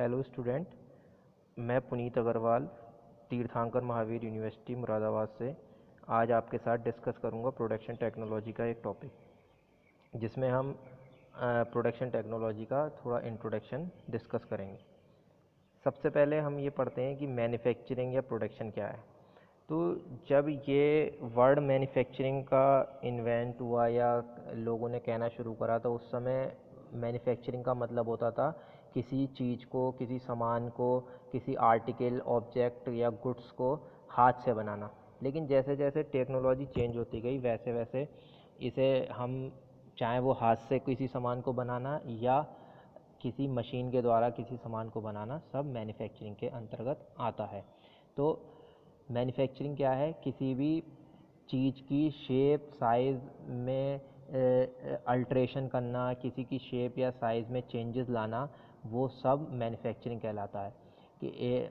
Hello student, मैं पुनीत अग्रवाल तीर्थंकर Mahavir university Moradabad से आज आपके साथ डिस्कस करूंगा प्रोडक्शन टेक्नोलॉजी का एक टॉपिक जिसमें हम प्रोडक्शन टेक्नोलॉजी का थोड़ा इंट्रोडक्शन डिस्कस करेंगे। सबसे पहले हम ये पढ़ते हैं कि मैन्युफैक्चरिंग या प्रोडक्शन क्या है। तो जब ये वर्ड मैन्युफैक्चरिंग का इन्वेंट हुआ या लोगों ने कहना शुरू करा तो उस समय मैन्युफैक्चरिंग का मतलब होता था किसी चीज़ को, किसी सामान को, किसी आर्टिकल, ऑब्जेक्ट या गुड्स को हाथ से बनाना। लेकिन जैसे जैसे टेक्नोलॉजी चेंज होती गई वैसे वैसे इसे हम चाहे वो हाथ से किसी सामान को बनाना या किसी मशीन के द्वारा किसी सामान को बनाना, सब मैन्युफैक्चरिंग के अंतर्गत आता है। तो मैन्युफैक्चरिंग क्या है? किसी भी चीज़ की शेप साइज़ में अल्ट्रेशन करना, किसी की शेप या साइज़ में चेंजेस लाना, वो सब मैन्युफैक्चरिंग कहलाता है। कि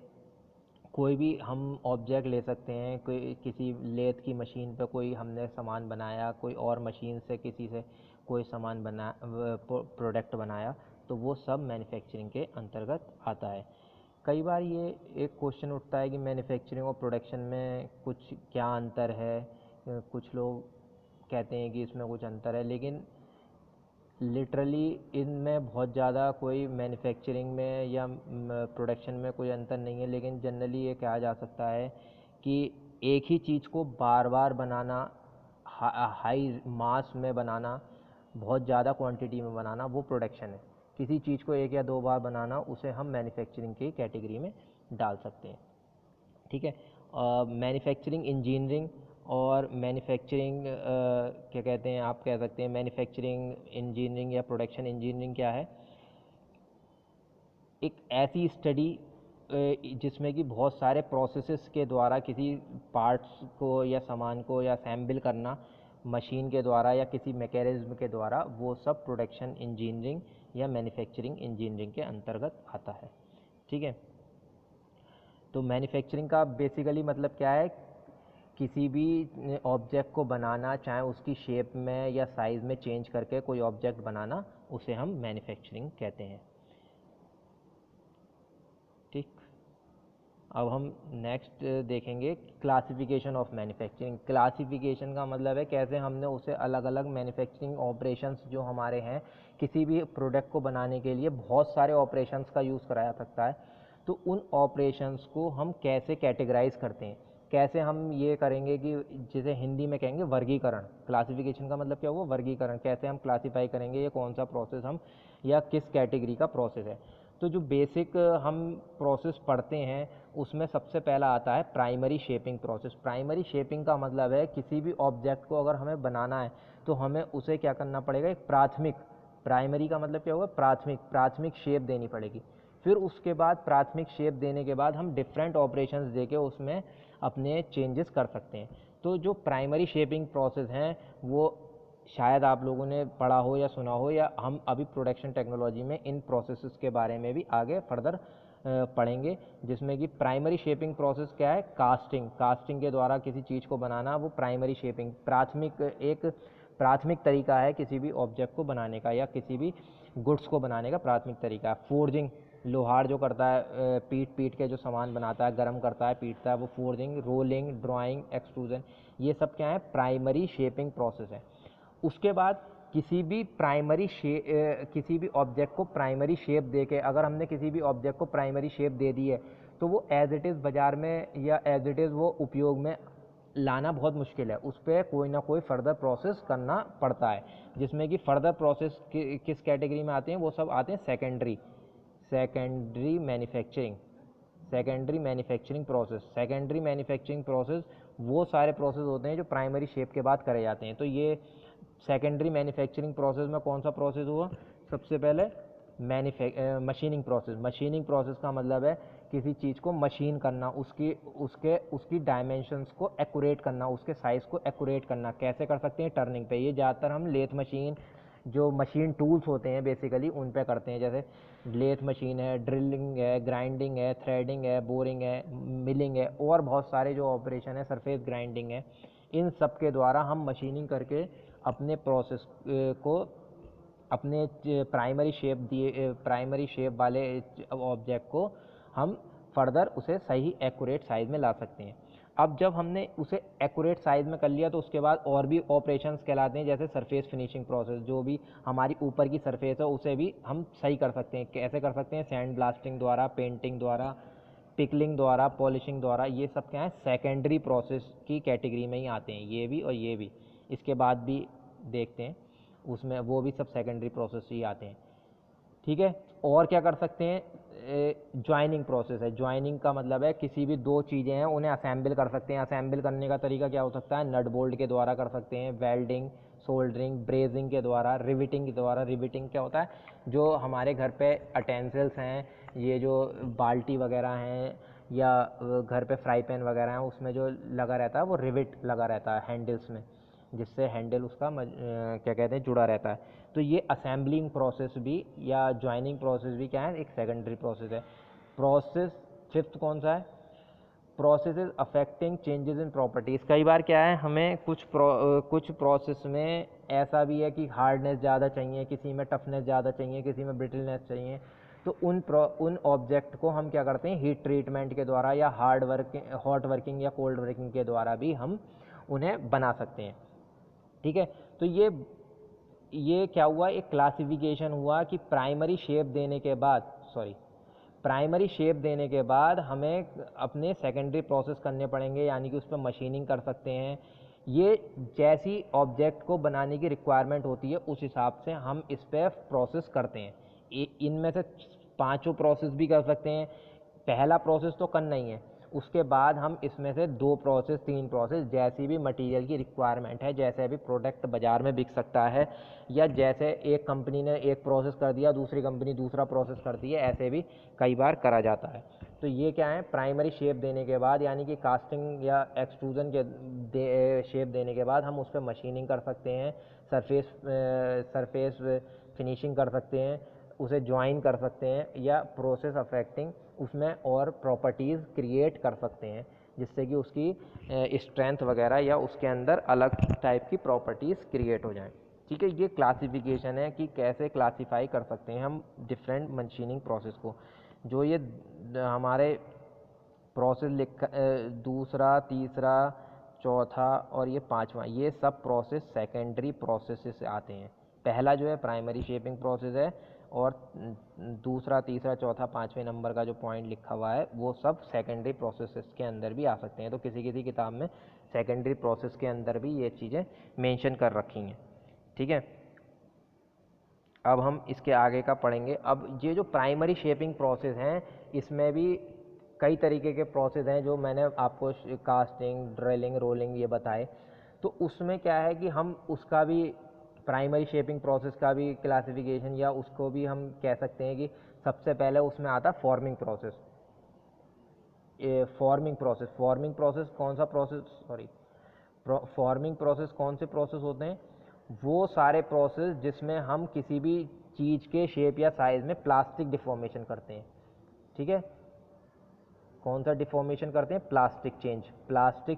कोई भी हम ऑब्जेक्ट ले सकते हैं, कोई किसी लेथ की मशीन पर कोई हमने सामान बनाया, कोई और मशीन से किसी से कोई सामान बना प्रोडक्ट बनाया, तो वो सब मैन्युफैक्चरिंग के अंतर्गत आता है। कई बार ये एक क्वेश्चन उठता है कि मैन्युफैक्चरिंग और प्रोडक्शन में कुछ क्या अंतर है। कुछ लोग कहते हैं कि इसमें कुछ अंतर है, लेकिन लिटरली इनमें बहुत ज़्यादा कोई मैन्युफैक्चरिंग में या प्रोडक्शन में कोई अंतर नहीं है। लेकिन जनरली ये कहा जा सकता है कि एक ही चीज़ को बार बार बनाना, हाई मास में बनाना, बहुत ज़्यादा क्वांटिटी में बनाना, वो प्रोडक्शन है। किसी चीज़ को एक या दो बार बनाना, उसे हम मैन्युफैक्चरिंग की कैटेगरी में डाल सकते हैं। ठीक है। मैन्युफैक्चरिंग इंजीनियरिंग और मैन्युफैक्चरिंग क्या कहते हैं, आप कह सकते हैं मैन्युफैक्चरिंग इंजीनियरिंग या प्रोडक्शन इंजीनियरिंग क्या है? एक ऐसी स्टडी जिसमें कि बहुत सारे प्रोसेसेस के द्वारा किसी पार्ट्स को या सामान को या असेंबल करना मशीन के द्वारा या किसी मैकेनिज्म के द्वारा, वो सब प्रोडक्शन इंजीनियरिंग या मैन्युफैक्चरिंग इंजीनियरिंग के अंतर्गत आता है। ठीक है। तो मैन्युफैक्चरिंग का बेसिकली मतलब क्या है? किसी भी ऑब्जेक्ट को बनाना, चाहे उसकी शेप में या साइज़ में चेंज करके कोई ऑब्जेक्ट बनाना, उसे हम मैन्युफैक्चरिंग कहते हैं। ठीक। अब हम नेक्स्ट देखेंगे क्लासिफिकेशन ऑफ मैन्युफैक्चरिंग। क्लासिफिकेशन का मतलब है कैसे हमने उसे अलग अलग मैन्युफैक्चरिंग ऑपरेशंस जो हमारे हैं, किसी भी प्रोडक्ट को बनाने के लिए बहुत सारे ऑपरेशंस का यूज़ कराया सकता है, तो उन ऑपरेशंस को हम कैसे कैटेगराइज करते हैं, कैसे हम ये करेंगे कि जिसे हिंदी में कहेंगे वर्गीकरण। क्लासिफिकेशन का मतलब क्या हुआ? वर्गीकरण। कैसे हम क्लासीफाई करेंगे, ये कौन सा प्रोसेस हम या किस कैटेगरी का प्रोसेस है। तो जो बेसिक हम प्रोसेस पढ़ते हैं उसमें सबसे पहला आता है primary shaping process. Primary shaping का मतलब है किसी भी ऑब्जेक्ट को अगर हमें बनाना है तो हमें उसे क्या करना पड़ेगा? एक प्राथमिक, प्राइमरी का मतलब क्या होगा? प्राथमिक शेप देनी पड़ेगी। फिर उसके बाद प्राथमिक शेप देने के बाद हम डिफरेंट ऑपरेशंस देके उसमें अपने चेंजेस कर सकते हैं। तो जो प्राइमरी शेपिंग प्रोसेस हैं वो शायद आप लोगों ने पढ़ा हो या सुना हो, या हम अभी प्रोडक्शन टेक्नोलॉजी में इन प्रोसेसेस के बारे में भी आगे फर्दर पढ़ेंगे। जिसमें कि प्राइमरी शेपिंग प्रोसेस क्या है? कास्टिंग के द्वारा किसी चीज़ को बनाना, वो प्राइमरी शेपिंग एक प्राथमिक तरीका है किसी भी ऑब्जेक्ट को बनाने का या किसी भी गुड्स को बनाने का प्राथमिक तरीका। फोर्जिंग, लोहार जो करता है पीट के जो सामान बनाता है, गर्म करता है, पीटता है, वो फोर्जिंग। रोलिंग, ड्राइंग, एक्सट्रूजन, ये सब क्या है? प्राइमरी शेपिंग प्रोसेस है। उसके बाद किसी भी ऑब्जेक्ट को प्राइमरी शेप दे के, अगर हमने किसी भी ऑब्जेक्ट को प्राइमरी शेप दे दी है तो वो एज इट इज़ बाज़ार में या एज इट इज़ वो उपयोग में लाना बहुत मुश्किल है। उस पर कोई ना कोई फर्दर प्रोसेस करना पड़ता है, जिसमें कि फर्दर प्रोसेस किस कैटेगरी में आते हैं? वो सब आते हैं secondary manufacturing process. Secondary manufacturing process वो सारे प्रोसेस होते हैं जो प्राइमरी शेप के बाद करे जाते हैं। तो ये सेकेंडरी मैन्युफैक्चरिंग प्रोसेस में कौन सा प्रोसेस हुआ? सबसे पहले मशीनिंग प्रोसेस। मशीनिंग प्रोसेस का मतलब है किसी चीज़ को मशीन करना, उसकी डायमेंशंस को एक्यूरेट करना, उसके साइज़ को एक्यूरेट करना। कैसे कर सकते हैं? टर्निंग पे। ये ज़्यादातर हम लेथ मशीन, जो मशीन टूल्स होते हैं बेसिकली, उन पे करते हैं। जैसे लेथ मशीन है, ड्रिलिंग है, ग्राइंडिंग है, थ्रेडिंग है, बोरिंग है, मिलिंग है, और बहुत सारे जो ऑपरेशन है, सरफेस ग्राइंडिंग है। इन सब के द्वारा हम मशीनिंग करके अपने प्रोसेस को अपने प्राइमरी शेप वाले ऑब्जेक्ट को हम फर्दर उसे सही एक्यूरेट साइज में ला सकते हैं। अब जब हमने उसे एक्यूरेट साइज में कर लिया तो उसके बाद और भी ऑपरेशंस कहलाते हैं, जैसे सरफेस फिनिशिंग प्रोसेस। जो भी हमारी ऊपर की सरफेस है उसे भी हम सही कर सकते हैं। कैसे कर सकते हैं? सैंड ब्लास्टिंग द्वारा, पेंटिंग द्वारा, पिकलिंग द्वारा, पॉलिशिंग द्वारा। ये सब क्या है? सेकेंडरी प्रोसेस की कैटेगरी में ही आते हैं, ये भी और ये भी। इसके बाद भी देखते हैं उसमें, वो भी सब सेकेंडरी प्रोसेस ही आते हैं। ठीक है। और क्या कर सकते हैं? ज्वाइनिंग प्रोसेस है। ज्वाइनिंग का मतलब है किसी भी दो चीज़ें हैं उन्हें असेंबल कर सकते हैं। असेंबल करने का तरीका क्या हो सकता है? नट बोल्ट के द्वारा कर सकते हैं, वेल्डिंग, सोल्डरिंग, ब्रेजिंग के द्वारा, रिविटिंग के द्वारा। रिविटिंग क्या होता है? जो हमारे घर पे अटेंसिल्स हैं, ये जो बाल्टी वगैरह हैं या घर पे फ्राई पैन वगैरह हैं, उसमें जो लगा रहता है वो रिविट लगा रहता है हैंडल्स में, जिससे हैंडल उसका क्या कहते हैं, जुड़ा रहता है। तो ये असेंबलिंग प्रोसेस भी या ज्वाइनिंग प्रोसेस भी क्या है? एक सेकेंडरी प्रोसेस है। प्रोसेस फिफ्थ कौन सा है? Processes affecting changes in properties. कई बार क्या है, हमें कुछ प्रोसेस में ऐसा भी है कि हार्डनेस ज़्यादा चाहिए, किसी में टफनेस ज़्यादा चाहिए, किसी में ब्रिटलनेस चाहिए। तो उन ऑब्जेक्ट को हम क्या करते हैं? हीट ट्रीटमेंट के द्वारा या हॉट वर्किंग या कोल्ड वर्किंग के द्वारा भी हम उन्हें बना सकते हैं। ठीक है। तो ये क्या हुआ? एक क्लासिफिकेशन हुआ कि प्राइमरी शेप देने के बाद हमें अपने सेकेंडरी प्रोसेस करने पड़ेंगे, यानी कि उस पर मशीनिंग कर सकते हैं। ये जैसी ऑब्जेक्ट को बनाने की रिक्वायरमेंट होती है उस हिसाब से हम इस पर प्रोसेस करते हैं। इनमें से पांचों प्रोसेस भी कर सकते हैं। पहला प्रोसेस तो करना ही है, उसके बाद हम इसमें से 2 प्रोसेस 3 प्रोसेस, जैसी भी मटेरियल की रिक्वायरमेंट है, जैसे अभी प्रोडक्ट बाज़ार में बिक सकता है, या जैसे एक कंपनी ने एक प्रोसेस कर दिया, दूसरी कंपनी दूसरा प्रोसेस करती है, ऐसे भी कई बार करा जाता है। तो ये क्या है? प्राइमरी शेप देने के बाद, यानी कि कास्टिंग या एक्सट्रूजन के शेप देने के बाद हम उस पर मशीनिंग कर सकते हैं, सरफेस फिनिशिंग कर सकते हैं, उसे ज्वाइन कर सकते हैं, या प्रोसेस अफेक्टिंग उसमें और प्रॉपर्टीज़ क्रिएट कर सकते हैं, जिससे कि उसकी स्ट्रेंथ वगैरह या उसके अंदर अलग टाइप की प्रॉपर्टीज़ क्रिएट हो जाएं। ठीक है। ये क्लासिफिकेशन है कि कैसे क्लासीफाई कर सकते हैं हम डिफरेंट मशीनिंग प्रोसेस को। जो ये हमारे प्रोसेस दूसरा, तीसरा, चौथा और ये पांचवा, ये सब प्रोसेस सेकेंडरी प्रोसेस से आते हैं। पहला जो है प्राइमरी शेपिंग प्रोसेस है, और दूसरा, तीसरा, चौथा, पाँचवें नंबर का जो पॉइंट लिखा हुआ है वो सब सेकेंडरी प्रोसेसेस के अंदर भी आ सकते हैं। तो किसी किसी किताब में सेकेंडरी प्रोसेस के अंदर भी ये चीज़ें मेंशन कर रखी हैं। ठीक है। अब हम इसके आगे का पढ़ेंगे। अब ये जो प्राइमरी शेपिंग प्रोसेस हैं, इसमें भी कई तरीके के प्रोसेस हैं जो मैंने आपको कास्टिंग, ड्रिलिंग, रोलिंग ये बताए। तो उसमें क्या है कि हम उसका भी, प्राइमरी शेपिंग प्रोसेस का भी क्लासिफिकेशन, या उसको भी हम कह सकते हैं कि सबसे पहले उसमें आता फॉर्मिंग प्रोसेस। फॉर्मिंग प्रोसेस कौन सा प्रोसेस? फॉर्मिंग प्रोसेस कौन से प्रोसेस होते हैं? वो सारे प्रोसेस जिसमें हम किसी भी चीज़ के शेप या साइज में प्लास्टिक डिफॉर्मेशन करते हैं। ठीक है। कौन सा डिफॉर्मेशन करते हैं? प्लास्टिक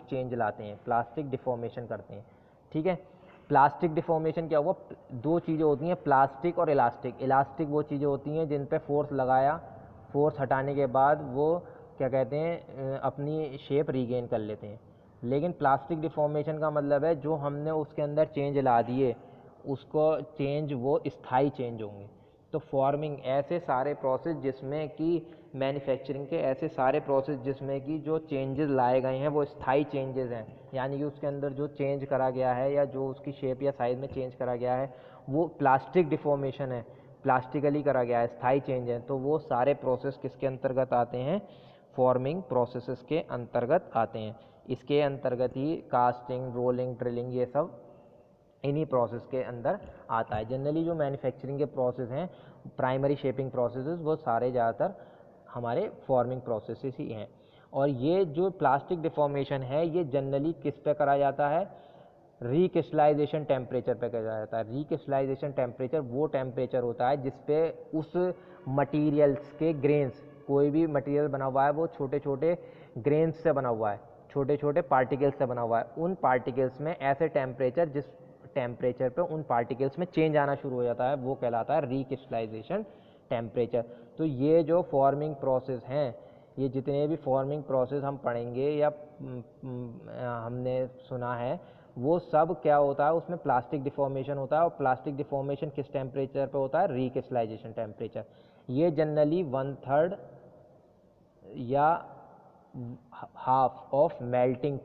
चेंज लाते हैं, प्लास्टिक डिफॉर्मेशन करते हैं। ठीक है। प्लास्टिक डिफॉर्मेशन क्या हुआ? दो चीज़ें होती हैं, प्लास्टिक और इलास्टिक। इलास्टिक वो चीज़ें होती हैं जिन पे फोर्स लगाया, फोर्स हटाने के बाद वो क्या कहते हैं, अपनी शेप रीगेन कर लेते हैं। लेकिन प्लास्टिक डिफॉर्मेशन का मतलब है जो हमने उसके अंदर चेंज ला दिए, उसको चेंज वो स्थाई चेंज होंगे। तो फॉर्मिंग ऐसे सारे प्रोसेस जिसमें कि मैन्युफैक्चरिंग के ऐसे सारे प्रोसेस जिसमें कि जो चेंजेस लाए गए हैं वो स्थाई चेंजेस हैं, यानी कि उसके अंदर जो चेंज करा गया है या जो उसकी शेप या साइज में चेंज करा गया है वो प्लास्टिक डिफॉर्मेशन है, प्लास्टिकली करा गया है, स्थाई चेंज है। तो वो सारे प्रोसेस किसके अंतर्गत आते हैं? फॉर्मिंग प्रोसेसेस के अंतर्गत आते हैं। इसके अंतर्गत ही कास्टिंग, रोलिंग, ड्रिलिंग ये सब इन्हीं प्रोसेस के अंदर आता है। जनरली जो मैन्युफैक्चरिंग के प्रोसेस हैं, प्राइमरी शेपिंग प्रोसेसेस, वो सारे ज़्यादातर हमारे फॉर्मिंग प्रोसेसेस ही हैं। और ये जो प्लास्टिक डिफॉर्मेशन है ये जनरली किस पे करा जाता है? रीक्रिस्टलाइजेशन टेम्परेचर पे करा जाता है। रीक्रिस्टलाइजेशन टेम्परेचर वो टेम्परेचर होता है जिस पे उस मटीरियल्स के ग्रेन्स, कोई भी मटीरियल बना हुआ है वो छोटे छोटे ग्रेन्स से बना हुआ है, छोटे छोटे पार्टिकल्स से बना हुआ है। उन पार्टिकल्स में ऐसे टेम्परेचर, जिस टेम्परेचर पे उन पार्टिकल्स में चेंज आना शुरू हो जाता है, वो कहलाता है रिक्रिस्टलाइजेशन टेम्परेचर। तो ये जो फॉर्मिंग प्रोसेस हैं, ये जितने भी फॉर्मिंग प्रोसेस हम पढ़ेंगे या हमने सुना है, वो सब क्या होता है, उसमें प्लास्टिक डिफॉर्मेशन होता है। और प्लास्टिक डिफॉर्मेशन किस टेम्परेचर पे होता है, रिक्रिस्टलाइजेशन टेम्परेचर। ये जनरली 1/3 या हाफ ऑफ मेल्टिंग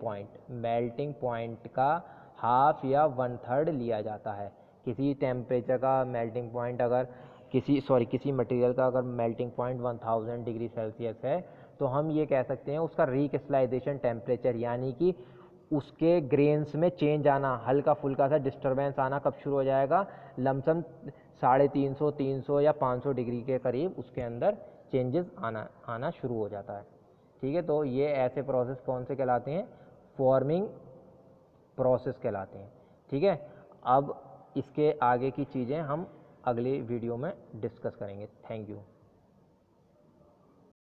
पॉइंट का हाफ या 1/3 लिया जाता है। किसी टेम्परेचर का मेल्टिंग पॉइंट अगर किसी मटेरियल का अगर मेल्टिंग पॉइंट 1000 डिग्री सेल्सियस है, तो हम ये कह सकते हैं उसका रिक्रिस्टलाइजेशन टेम्परेचर, यानी कि उसके ग्रेन्स में चेंज आना, हल्का फुल्का सा डिस्टर्बेंस आना कब शुरू हो जाएगा, लमसम 350, 300 या 500 डिग्री के करीब उसके अंदर चेंजेस आना शुरू हो जाता है। ठीक है, तो ये ऐसे प्रोसेस कौन से कहलाते हैं, फॉर्मिंग प्रोसेस कहलाते हैं। ठीक है, अब इसके आगे की चीज़ें हम अगले वीडियो में डिस्कस करेंगे। Thank you.